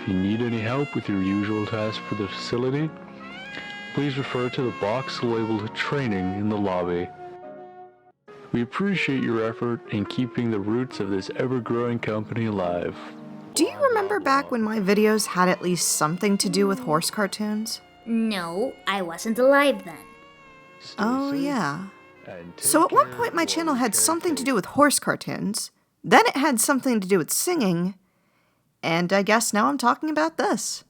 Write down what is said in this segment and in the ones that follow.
If you need any help with your usual tasks for the facility, please refer to the box labeled Training in the lobby. We appreciate your effort in keeping the roots of this ever-growing company alive. Do you remember back when my videos had at least something to do with horse cartoons? No, I wasn't alive then. Oh yeah. So at one point my channel had something to do with horse cartoons, then it had something to do with singing, and I guess now I'm talking about this.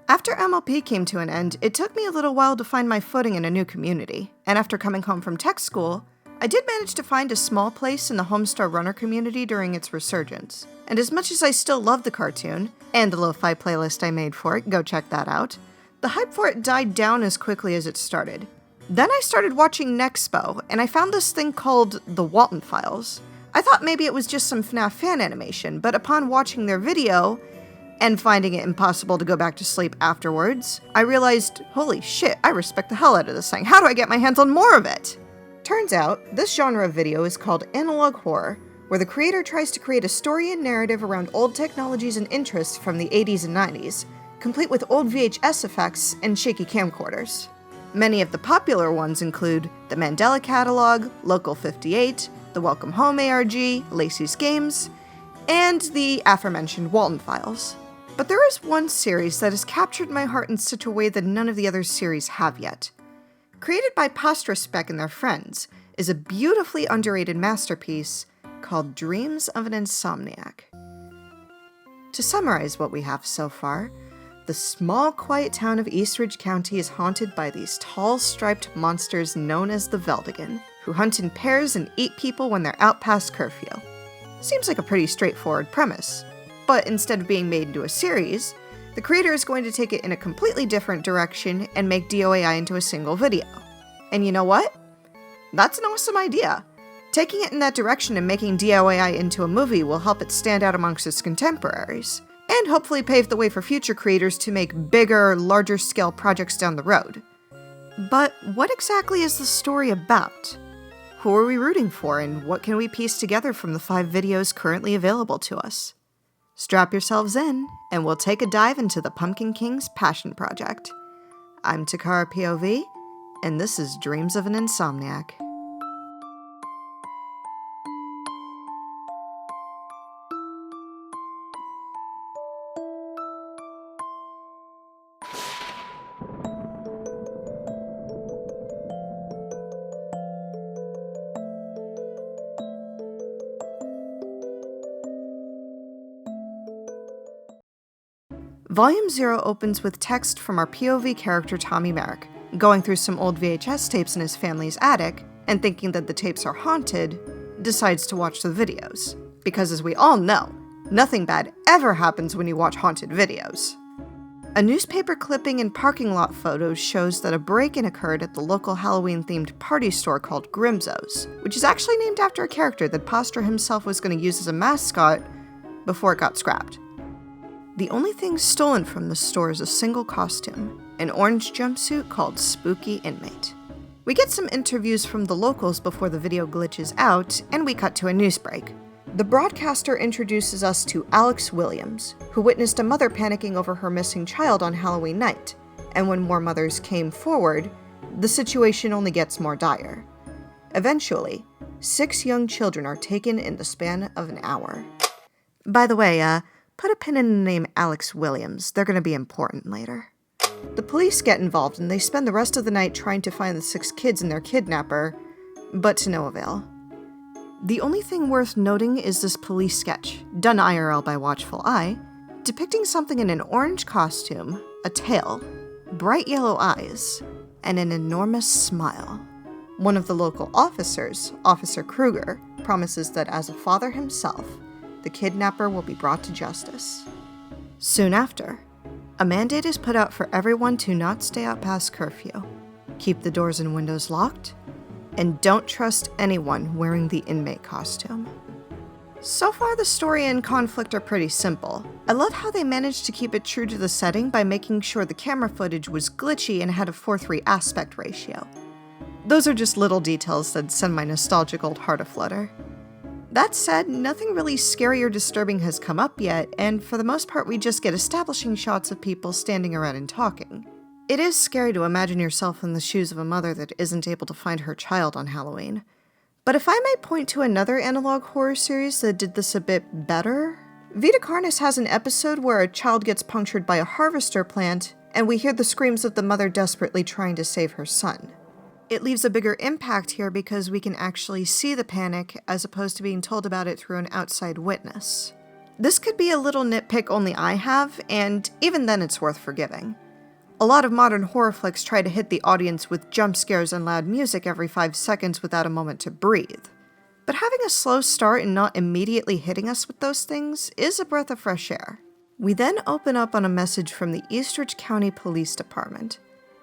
After MLP came to an end, it took me a little while to find my footing in a new community, and after coming home from tech school, I did manage to find a small place in the Homestar Runner community during its resurgence. And as much as I still love the cartoon, and the lo-fi playlist I made for it, go check that out, the hype for it died down as quickly as it started. Then I started watching Nexpo, and I found this thing called the Walton Files. I thought maybe it was just some FNAF fan animation, but upon watching their video, and finding it impossible to go back to sleep afterwards, I realized, holy shit, I respect the hell out of this thing. How do I get my hands on more of it? Turns out, this genre of video is called analoghorror, where the creator tries to create a story and narrative around old technologies and interests from the 80s and 90s, complete with old VHS effects and shaky camcorders. Many of the popular ones include the Mandela Catalog, Local 58, the Welcome Home ARG, Lacey's Games, and the aforementioned Walton Files. But there is one series that has captured my heart in such a way that none of the other series have yet. Created by Pastra and their friends, is a beautifully underrated masterpiece called Dreams of an Insomniac. To summarize what we have so far, the small, quiet town of Eastridge County is haunted by these tall, striped monsters known as the Veldigan, who hunt in pairs and eat people when they're out past curfew. Seems like a pretty straightforward premise, but instead of being made into a series, the creator is going to take it in a completely different direction and make DOAI into a single video. And you know what? That's an awesome idea. Taking it in that direction and making DOAI into a movie will help it stand out amongst its contemporaries, and hopefully pave the way for future creators to make bigger, larger scale projects down the road. But what exactly is the story about? Who are we rooting for, and what can we piece together from the 5 videos currently available to us? Strap yourselves in, and we'll take a dive into the Pumpkin King's passion project. I'm TakaraPOV, and this is Dreams of an Insomniac. Volume 0 opens with text from our POV character Tommy Merrick, going through some old VHS tapes in his family's attic, and thinking that the tapes are haunted, decides to watch the videos. Because as we all know, nothing bad ever happens when you watch haunted videos. A newspaper clipping and parking lot photos shows that a break-in occurred at the local Halloween-themed party store called Grimzo's, which is actually named after a character that Pastra himself was going to use as a mascot before it got scrapped. The only thing stolen from the store is a single costume, an orange jumpsuit called Spooky Inmate. We get some interviews from the locals before the video glitches out, and we cut to a news break. The broadcaster introduces us to Alex Williams, who witnessed a mother panicking over her missing child on Halloween night, and when more mothers came forward, the situation only gets more dire. Eventually, 6 young children are taken in the span of an hour. By the way, put a pin in the name Alex Williams. They're going to be important later. The police get involved and they spend the rest of the night trying to find the 6 kids and their kidnapper, but to no avail. The only thing worth noting is this police sketch, done IRL by Watchful Eye, depicting something in an orange costume, a tail, bright yellow eyes, and an enormous smile. One of the local officers, Officer Kruger, promises that as a father himself, the kidnapper will be brought to justice. Soon after, a mandate is put out for everyone to not stay out past curfew, keep the doors and windows locked, and don't trust anyone wearing the inmate costume. So far, the story and conflict are pretty simple. I love how they managed to keep it true to the setting by making sure the camera footage was glitchy and had a 4:3 aspect ratio. Those are just little details that send my nostalgic old heart aflutter. That said, nothing really scary or disturbing has come up yet, and for the most part we just get establishing shots of people standing around and talking. It is scary to imagine yourself in the shoes of a mother that isn't able to find her child on Halloween. But if I may point to another analog horror series that did this a bit better, Vita Carnis has an episode where a child gets punctured by a harvester plant, and we hear the screams of the mother desperately trying to save her son. It leaves a bigger impact here because we can actually see the panic as opposed to being told about it through an outside witness. This could be a little nitpick only I have, and even then it's worth forgiving. A lot of modern horror flicks try to hit the audience with jump scares and loud music every 5 seconds without a moment to breathe. But having a slow start and not immediately hitting us with those things is a breath of fresh air. We then open up on a message from the Eastridge County Police Department.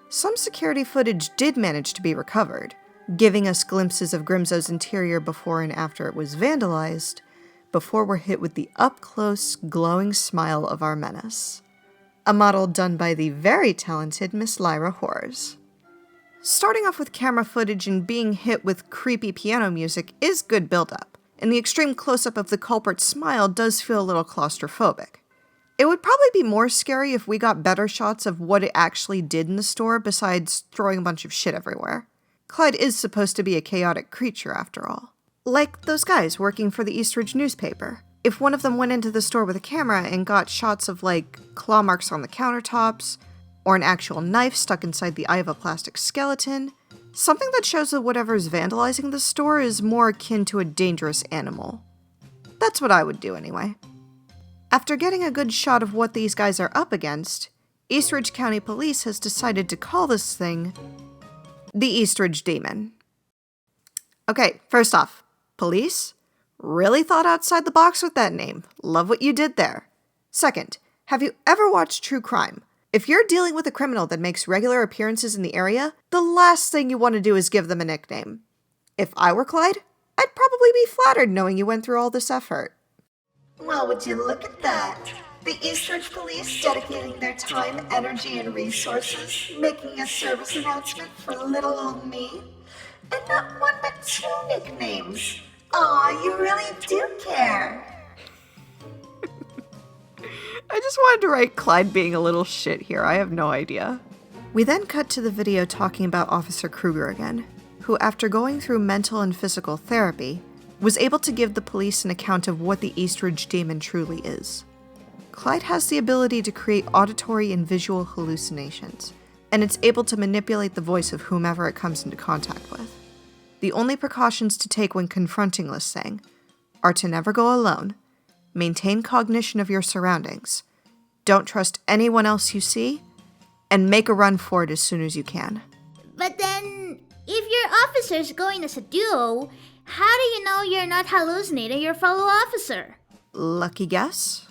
Some security footage did manage to be recovered, giving us glimpses of Grimzo's interior before and after it was vandalized, before we're hit with the up-close, glowing smile of our menace. A model done by the very talented Miss Lyra Horrors. Starting off with camera footage and being hit with creepy piano music is good build-up, and the extreme close-up of the culprit's smile does feel a little claustrophobic. It would probably be more scary if we got better shots of what it actually did in the store besides throwing a bunch of shit everywhere. Clyde is supposed to be a chaotic creature after all. Like those guys working for the Eastridge newspaper. If one of them went into the store with a camera and got shots of, like, claw marks on the countertops, or an actual knife stuck inside the eye of a plastic skeleton, something that shows that whatever's vandalizing the store is more akin to a dangerous animal. That's what I would do anyway. After getting a good shot of what these guys are up against, Eastridge County Police has decided to call this thing the Eastridge Demon. Okay, first off, police? Really thought outside the box with that name. Love what you did there. Second, have you ever watched true crime? If you're dealing with a criminal that makes regular appearances in the area, the last thing you want to do is give them a nickname. If I were Clyde, I'd probably be flattered knowing you went through all this effort. Well, would you look at that? The Eastridge Police dedicating their time, energy, and resources, making a service announcement for little old me. And not one but 2 nicknames. Aw, you really do care. I just wanted to write Clyde being a little shit here, I have no idea. We then cut to the video talking about Officer Kruger again, who after going through mental and physical therapy, was able to give the police an account of what the Eastridge Demon truly is. Clyde has the ability to create auditory and visual hallucinations, and it's able to manipulate the voice of whomever it comes into contact with. The only precautions to take when confronting this thing are to never go alone, maintain cognition of your surroundings, don't trust anyone else you see, and make a run for it as soon as you can. But then, if your officer's going as a duo, how do you know you're not hallucinating your fellow officer? Lucky guess?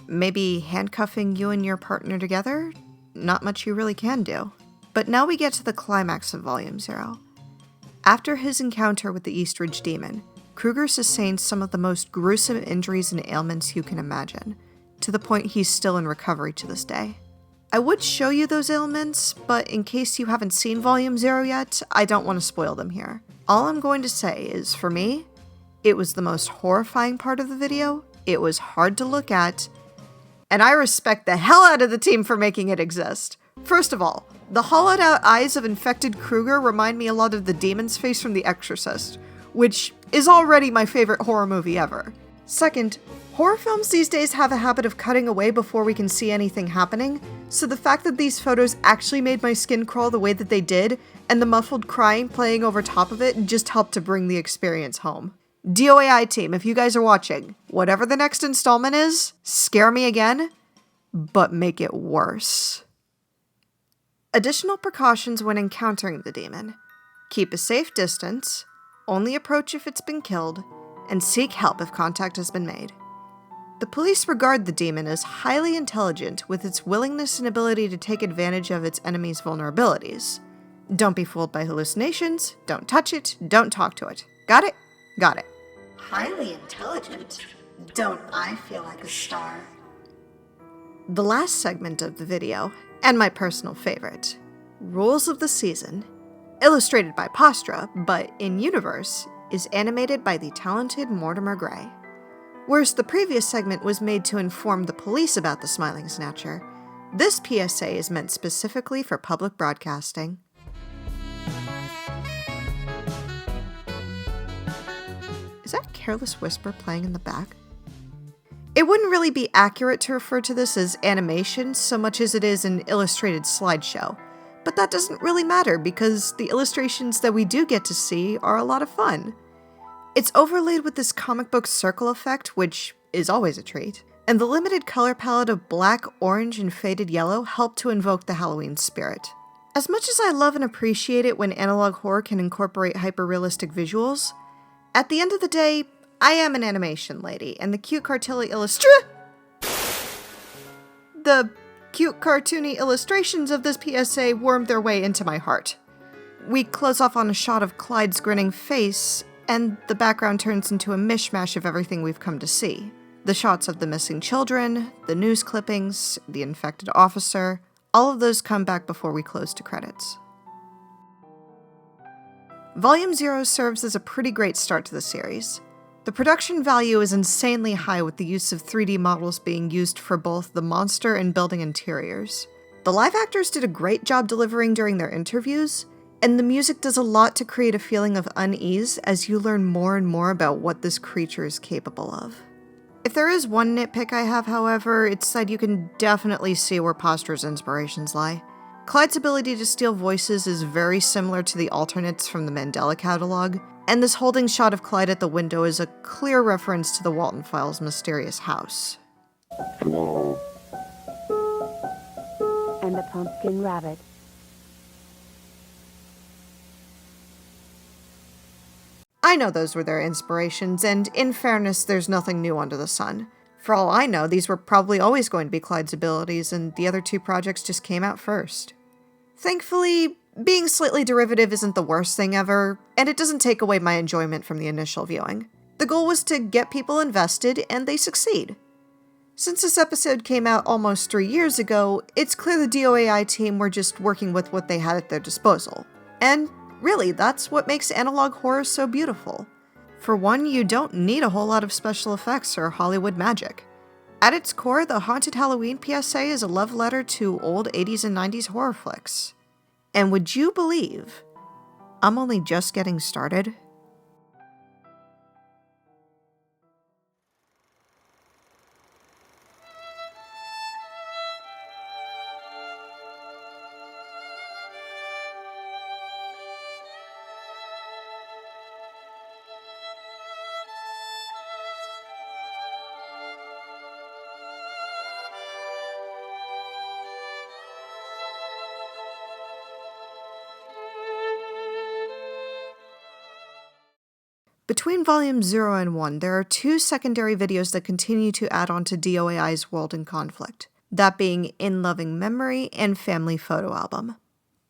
Maybe handcuffing you and your partner together? Not much you really can do. But now we get to the climax of Volume 0. After his encounter with the Eastridge Demon, Kruger sustains some of the most gruesome injuries and ailments you can imagine, to the point he's still in recovery to this day. I would show you those ailments, but in case you haven't seen Volume 0 yet, I don't want to spoil them here. All I'm going to say is, for me, it was the most horrifying part of the video, it was hard to look at, and I respect the hell out of the team for making it exist. First of all, the hollowed out eyes of infected Kruger remind me a lot of the demon's face from The Exorcist, which is already my favorite horror movie ever. Second, horror films these days have a habit of cutting away before we can see anything happening, so the fact that these photos actually made my skin crawl the way that they did, and the muffled crying playing over top of it just helped to bring the experience home. DOAI team, if you guys are watching, whatever the next installment is, scare me again, but make it worse. Additional precautions when encountering the demon. Keep a safe distance, only approach if it's been killed, and seek help if contact has been made. The police regard the demon as highly intelligent with its willingness and ability to take advantage of its enemies' vulnerabilities. Don't be fooled by hallucinations, don't touch it, don't talk to it. Got it? Got it. Highly intelligent. Don't I feel like a star? The last segment of the video, and my personal favorite, Rules of the Season, illustrated by Pastra, but in universe, is animated by the talented Mortimer Gray. Whereas the previous segment was made to inform the police about the Smiling Snatcher, this PSA is meant specifically for public broadcasting. Is that Careless Whisper playing in the back? It wouldn't really be accurate to refer to this as animation so much as it is an illustrated slideshow, but that doesn't really matter because the illustrations that we do get to see are a lot of fun. It's overlaid with this comic book circle effect, which is always a treat, and the limited color palette of black, orange, and faded yellow help to invoke the Halloween spirit. As much as I love and appreciate it when analog horror can incorporate hyper-realistic visuals, at the end of the day, I am an animation lady, and the cute cartoony illustrations of this PSA wormed their way into my heart. We close off on a shot of Clyde's grinning face, and the background turns into a mishmash of everything we've come to see. The shots of the missing children, the news clippings, the infected officer, all of those come back before we close to credits. Volume 0 serves as a pretty great start to the series. The production value is insanely high with the use of 3D models being used for both the monster and building interiors. The live actors did a great job delivering during their interviews, and the music does a lot to create a feeling of unease as you learn more and more about what this creature is capable of. If there is one nitpick I have, however, it's that you can definitely see where Pastra's inspirations lie. Clyde's ability to steal voices is very similar to the alternates from the Mandela catalog, and this holding shot of Clyde at the window is a clear reference to the Walton Files' mysterious house. Whoa. And the pumpkin rabbit. I know those were their inspirations, and in fairness, there's nothing new under the sun. For all I know, these were probably always going to be Clyde's abilities, and the other two projects just came out first. Thankfully, being slightly derivative isn't the worst thing ever, and it doesn't take away my enjoyment from the initial viewing. The goal was to get people invested, and they succeed. Since this episode came out almost 3 years ago, it's clear the DOAI team were just working with what they had at their disposal. And really, that's what makes analog horror so beautiful. For one, you don't need a whole lot of special effects or Hollywood magic. At its core, the Haunted Halloween PSA is a love letter to old 80s and 90s horror flicks. And would you believe, I'm only just getting started? Between Volumes 0 and 1, there are 2 secondary videos that continue to add on to DOAI's World in Conflict, that being In Loving Memory and Family Photo Album.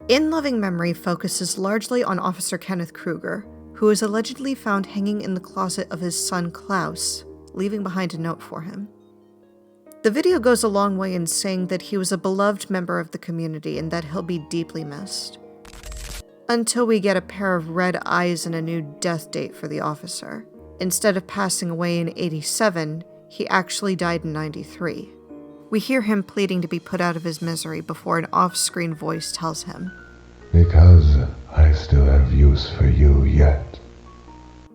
In Loving Memory focuses largely on Officer Kenneth Kruger, who is allegedly found hanging in the closet of his son Klaus, leaving behind a note for him. The video goes a long way in saying that he was a beloved member of the community and that he'll be deeply missed. Until we get a pair of red eyes and a new death date for the officer. Instead of passing away in 87, he actually died in 93. We hear him pleading to be put out of his misery before an off-screen voice tells him, "Because I still have use for you yet."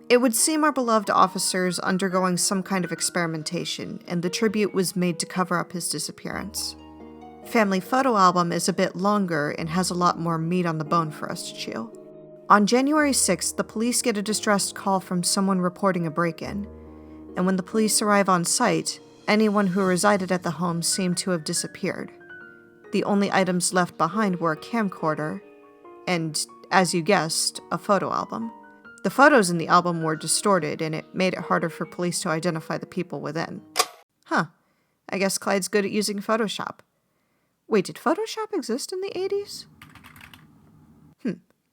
It would seem our beloved officer's undergoing some kind of experimentation, and the tribute was made to cover up his disappearance. Family Photo Album is a bit longer and has a lot more meat on the bone for us to chew. On January 6th, the police get a distressed call from someone reporting a break-in, and when the police arrive on site, anyone who resided at the home seemed to have disappeared. The only items left behind were a camcorder and, as you guessed, a photo album. The photos in the album were distorted, and it made it harder for police to identify the people within. Huh, I guess Clyde's good at using Photoshop. Wait, did Photoshop exist in the 80s?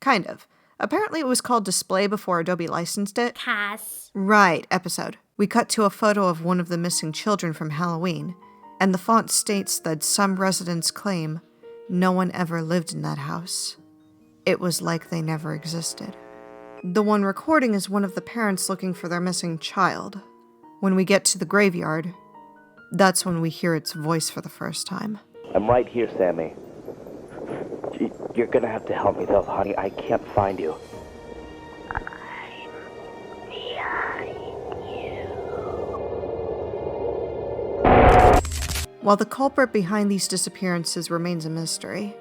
Kind of. Apparently it was called Display before Adobe licensed it. Cass. Right, episode. We cut to a photo of one of the missing children from Halloween, and the font states that some residents claim no one ever lived in that house. It was like they never existed. The one recording is one of the parents looking for their missing child. When we get to the graveyard, that's when we hear its voice for the first time. I'm right here, Sammy. You're gonna have to help me though, honey. I can't find you. While the culprit behind these disappearances remains a mystery,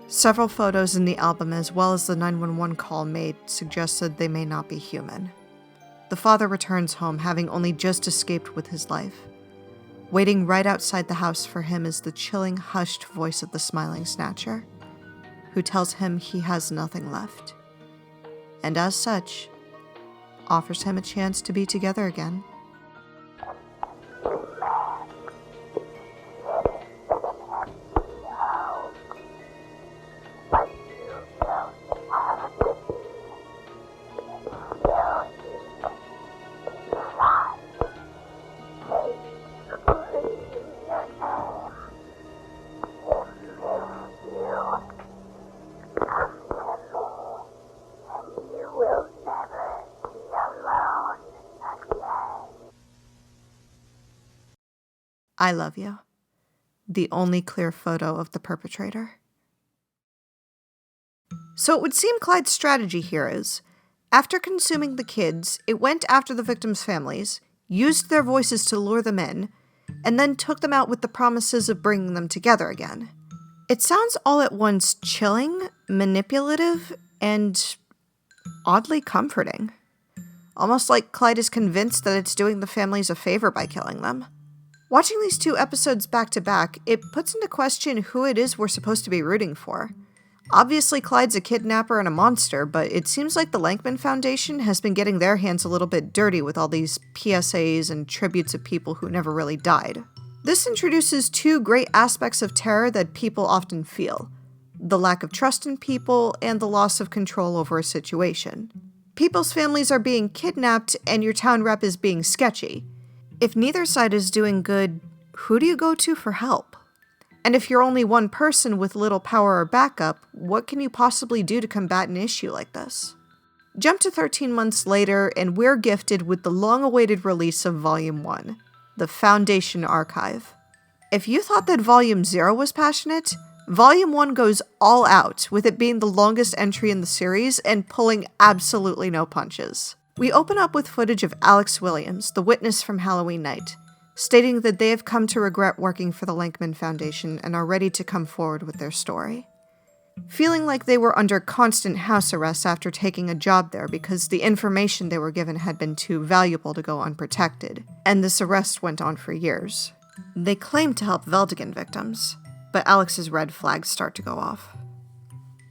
several photos in the album as well as the 911 call made suggested they may not be human. The father returns home having only just escaped with his life. Waiting right outside the house for him is the chilling, hushed voice of the smiling snatcher, who tells him he has nothing left, and as such, offers him a chance to be together again. I love you. The only clear photo of the perpetrator. So it would seem Clyde's strategy here is, after consuming the kids, it went after the victims' families, used their voices to lure them in, and then took them out with the promises of bringing them together again. It sounds all at once chilling, manipulative, and oddly comforting. Almost like Clyde is convinced that it's doing the families a favor by killing them. Watching these two episodes back to back, it puts into question who it is we're supposed to be rooting for. Obviously, Clyde's a kidnapper and a monster, but it seems like the Lankman Foundation has been getting their hands a little bit dirty with all these PSAs and tributes of people who never really died. This introduces two great aspects of terror that people often feel: the lack of trust in people and the loss of control over a situation. People's families are being kidnapped and your town rep is being sketchy. If neither side is doing good, who do you go to for help? And if you're only one person with little power or backup, what can you possibly do to combat an issue like this? Jump to 13 months later, and we're gifted with the long-awaited release of Volume 1, the Foundation Archive. If you thought that Volume 0 was passionate, Volume 1 goes all out, with it being the longest entry in the series and pulling absolutely no punches. We open up with footage of Alex Williams, the witness from Halloween night, stating that they have come to regret working for the Lankman Foundation and are ready to come forward with their story. Feeling like they were under constant house arrest after taking a job there because the information they were given had been too valuable to go unprotected, and this arrest went on for years. They claim to help Veldigan victims, but Alex's red flags start to go off.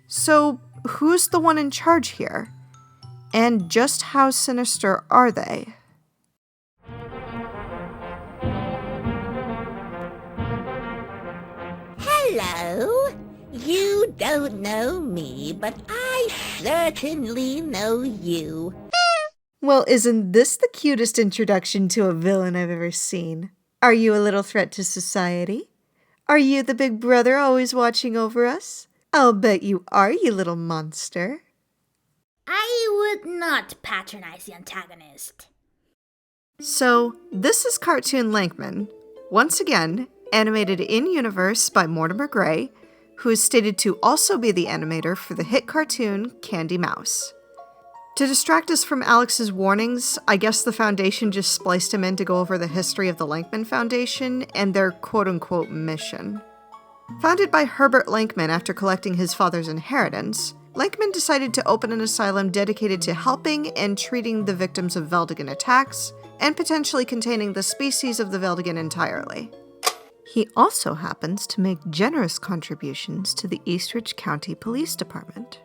So, who's the one in charge here? And just how sinister are they? Hello? You don't know me, but I certainly know you. Well, isn't this the cutest introduction to a villain I've ever seen? Are you a little threat to society? Are you the big brother always watching over us? I'll bet you are, you little monster. I would not patronize the antagonist. So, this is Cartoon Lankman, once again, animated in-universe by Mortimer Gray, who is stated to also be the animator for the hit cartoon Candy Mouse. To distract us from Alex's warnings, I guess the Foundation just spliced him in to go over the history of the Lankman Foundation and their quote-unquote mission. Founded by Herbert Lankman after collecting his father's inheritance, Lankman decided to open an asylum dedicated to helping and treating the victims of Veldigan attacks, and potentially containing the species of the Veldigan entirely. He also happens to make generous contributions to the Eastridge County Police Department.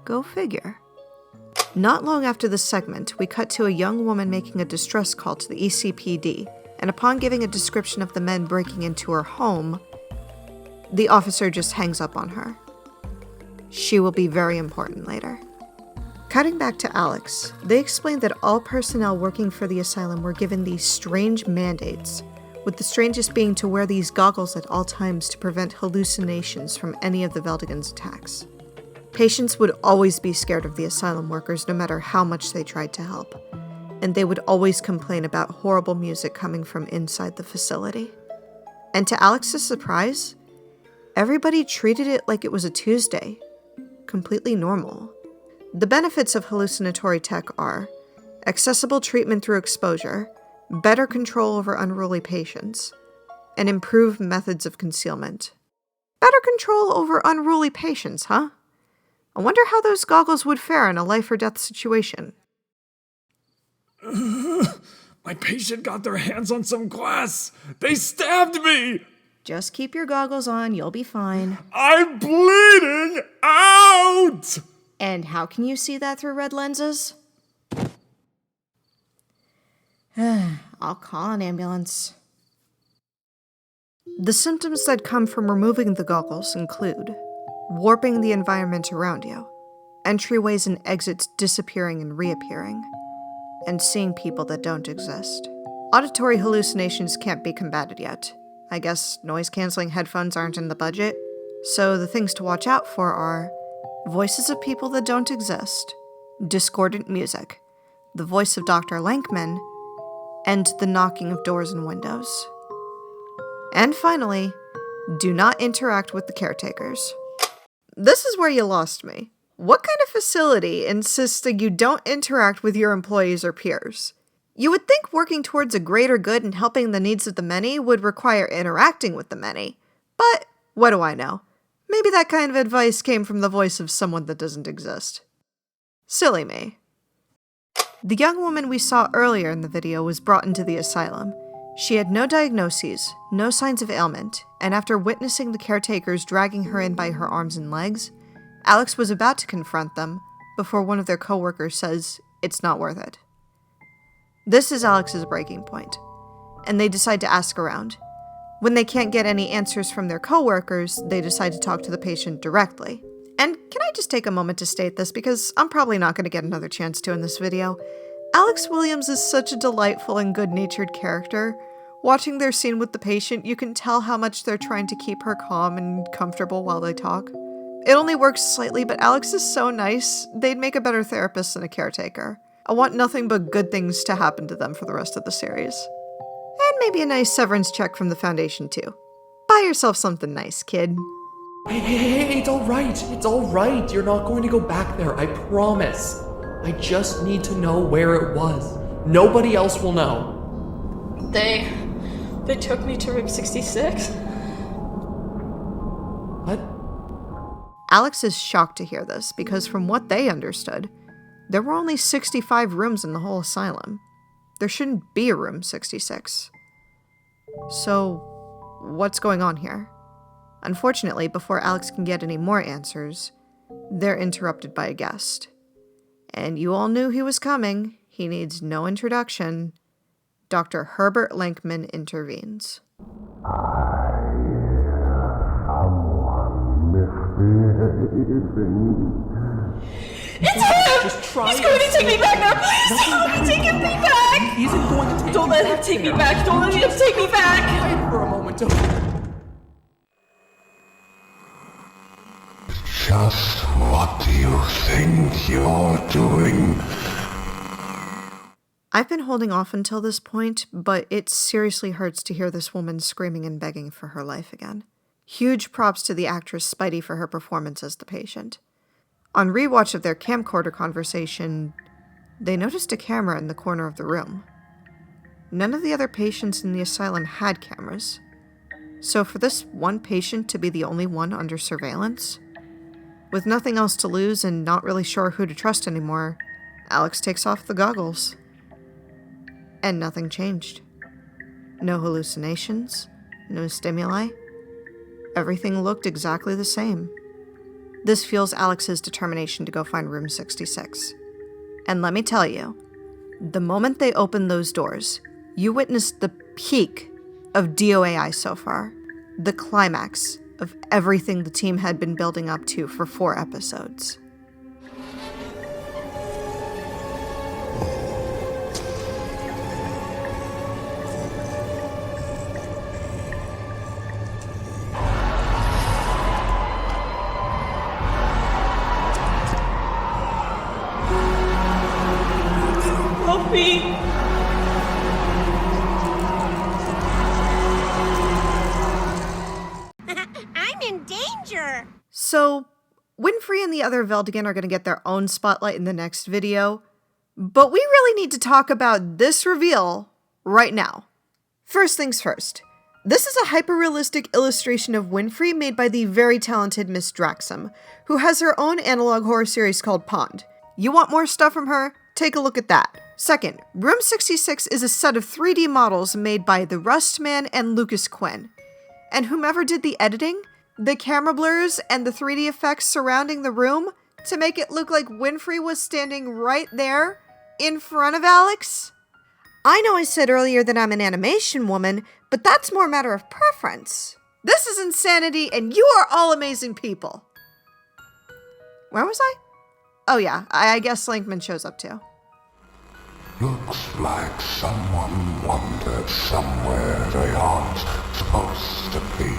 Go figure. Not long after this segment, we cut to a young woman making a distress call to the ECPD, and upon giving a description of the men breaking into her home, the officer just hangs up on her. She will be very important later. Cutting back to Alex, they explained that all personnel working for the asylum were given these strange mandates, with the strangest being to wear these goggles at all times to prevent hallucinations from any of the Veldigan's attacks. Patients would always be scared of the asylum workers no matter how much they tried to help, and they would always complain about horrible music coming from inside the facility. And to Alex's surprise, everybody treated it like it was a Tuesday, completely normal. The benefits of hallucinatory tech are accessible treatment through exposure, better control over unruly patients, and improved methods of concealment. Better control over unruly patients, huh? I wonder how those goggles would fare in a life or death situation. My patient got their hands on some glass. They stabbed me. Just keep your goggles on, you'll be fine. I'm bleeding out! And how can you see that through red lenses? I'll call an ambulance. The symptoms that come from removing the goggles include warping the environment around you, entryways and exits disappearing and reappearing, and seeing people that don't exist. Auditory hallucinations can't be combated yet. I guess noise-canceling headphones aren't in the budget, so the things to watch out for are voices of people that don't exist, discordant music, the voice of Dr. Lankman, and the knocking of doors and windows. And finally, do not interact with the caretakers. This is where you lost me. What kind of facility insists that you don't interact with your employees or peers? You would think working towards a greater good and helping the needs of the many would require interacting with the many. But what do I know? Maybe that kind of advice came from the voice of someone that doesn't exist. Silly me. The young woman we saw earlier in the video was brought into the asylum. She had no diagnoses, no signs of ailment, and after witnessing the caretakers dragging her in by her arms and legs, Alex was about to confront them before one of their coworkers says, "It's not worth it." This is Alex's breaking point, and they decide to ask around. When they can't get any answers from their coworkers, they decide to talk to the patient directly. And can I just take a moment to state this, because I'm probably not going to get another chance to in this video. Alex Williams is such a delightful and good-natured character. Watching their scene with the patient, you can tell how much they're trying to keep her calm and comfortable while they talk. It only works slightly, but Alex is so nice, they'd make a better therapist than a caretaker. I want nothing but good things to happen to them for the rest of the series. And maybe a nice severance check from the Foundation too. Buy yourself something nice, kid. Hey, it's alright. It's alright. You're not going to go back there, I promise. I just need to know where it was. Nobody else will know. They took me to room 66. What? Alex is shocked to hear this, because from what they understood, there were only 65 rooms in the whole asylum. There shouldn't be a room 66. So, what's going on here? Unfortunately, before Alex can get any more answers, they're interrupted by a guest. And you all knew he was coming. He needs no introduction. Dr. Herbert Lankman intervenes. It's him! Just try He's going to take me back now! Please help me take him back! He isn't going to take Don't let him take me back! Don't let him take me back! Quiet for a moment. Just what do you think you're doing? I've been holding off until this point, but it seriously hurts to hear this woman screaming and begging for her life again. Huge props to the actress Spidey for her performance as the patient. On rewatch of their camcorder conversation, they noticed a camera in the corner of the room. None of the other patients in the asylum had cameras. So for this one patient to be the only one under surveillance, with nothing else to lose and not really sure who to trust anymore, Alex takes off the goggles. And nothing changed. No hallucinations, no stimuli. Everything looked exactly the same. This fuels Alex's determination to go find room 66. And let me tell you, the moment they opened those doors, you witnessed the peak of DOAI so far, the climax of everything the team had been building up to for 4 episodes. So, Winfrey and the other Veldigan are going to get their own spotlight in the next video, but we really need to talk about this reveal right now. First things first. This is a hyper-realistic illustration of Winfrey made by the very talented Miss Draxum, who has her own analog horror series called Pond. You want more stuff from her? Take a look at that. Second, Room 66 is a set of 3D models made by the Rustman and Lucas Quinn. And whomever did the editing, the camera blurs, and the 3D effects surrounding the room to make it look like Winfrey was standing right there in front of Alex? I know I said earlier that I'm an animation woman, but that's more a matter of preference. This is insanity, and you are all amazing people. Where was I? Oh yeah, I guess Lankman shows up too. Looks like someone wandered somewhere they aren't supposed to be.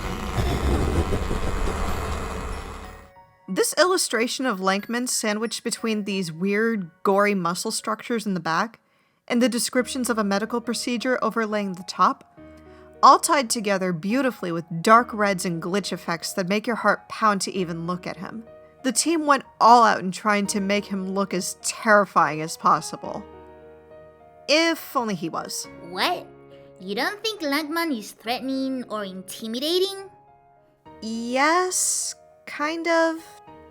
This illustration of Lankman sandwiched between these weird, gory muscle structures in the back and the descriptions of a medical procedure overlaying the top, all tied together beautifully with dark reds and glitch effects that make your heart pound to even look at him. The team went all out in trying to make him look as terrifying as possible. If only he was. What? You don't think Lankman is threatening or intimidating? Yes, kind of.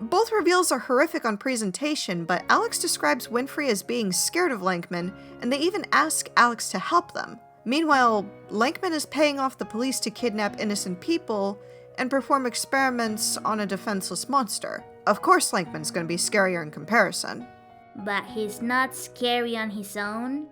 Both reveals are horrific on presentation, but Alex describes Winfrey as being scared of Lankman, and they even ask Alex to help them. Meanwhile, Lankman is paying off the police to kidnap innocent people and perform experiments on a defenseless monster. Of course Lankman's gonna be scarier in comparison. But he's not scary on his own?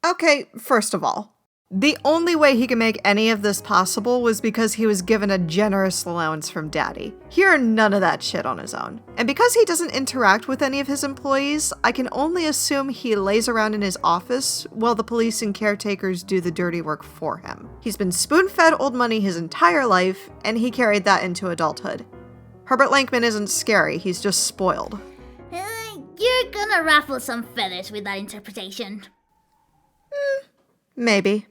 Okay, first of all, the only way he could make any of this possible was because he was given a generous allowance from Daddy. He earned none of that shit on his own. And because he doesn't interact with any of his employees, I can only assume he lays around in his office while the police and caretakers do the dirty work for him. He's been spoon-fed old money his entire life, and he carried that into adulthood. Herbert Lankman isn't scary, he's just spoiled. You're gonna ruffle some feathers with that interpretation. Maybe.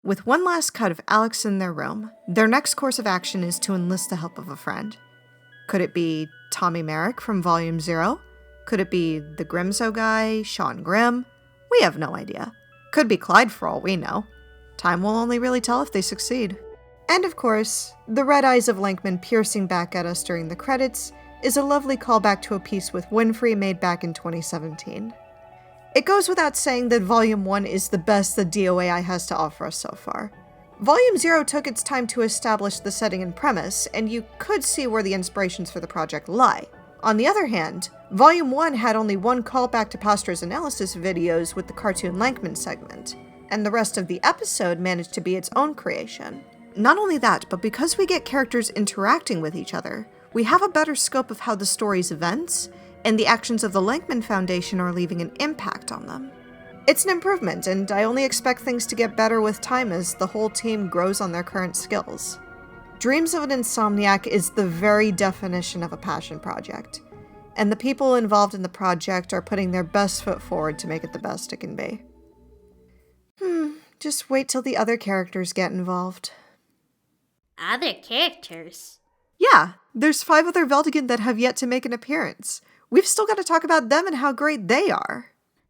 With one last cut of Alex in their room, their next course of action is to enlist the help of a friend. Could it be Tommy Merrick from Volume 0? Could it be the Grimzo guy, Sean Grimm? We have no idea. Could be Clyde for all we know. Time will only really tell if they succeed. And of course, the red eyes of Lankman piercing back at us during the credits is a lovely callback to a piece with Winfrey made back in 2017. It goes without saying that Volume 1 is the best the DOAI has to offer us so far. Volume 0 took its time to establish the setting and premise, and you could see where the inspirations for the project lie. On the other hand, Volume 1 had only one callback to Pastra's analysis videos with the cartoon Lankman segment, and the rest of the episode managed to be its own creation. Not only that, but because we get characters interacting with each other, we have a better scope of how the story's events and the actions of the Lankman Foundation are leaving an impact on them. It's an improvement, and I only expect things to get better with time as the whole team grows on their current skills. Dreams of an Insomniac is the very definition of a passion project, and the people involved in the project are putting their best foot forward to make it the best it can be. Just wait till the other characters get involved. Other characters? Yeah, there's 5 other Veldigan that have yet to make an appearance. We've still got to talk about them and how great they are.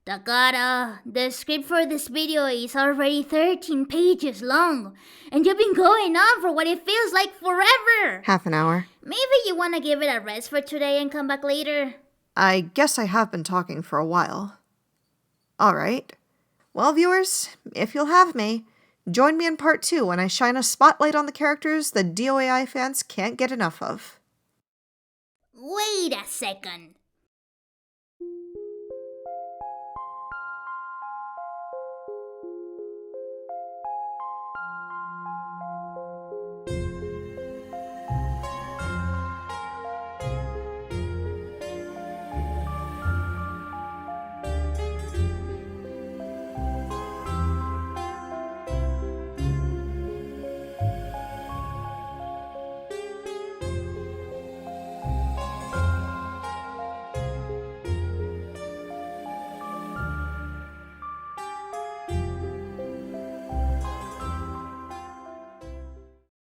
Takara, the script for this video is already 13 pages long, and you've been going on for what it feels like forever. Half an hour. Maybe you want to give it a rest for today and come back later? I guess I have been talking for a while. Alright. Well, viewers, if you'll have me, join me in part 2 when I shine a spotlight on the characters that DOAI fans can't get enough of. Wait a second.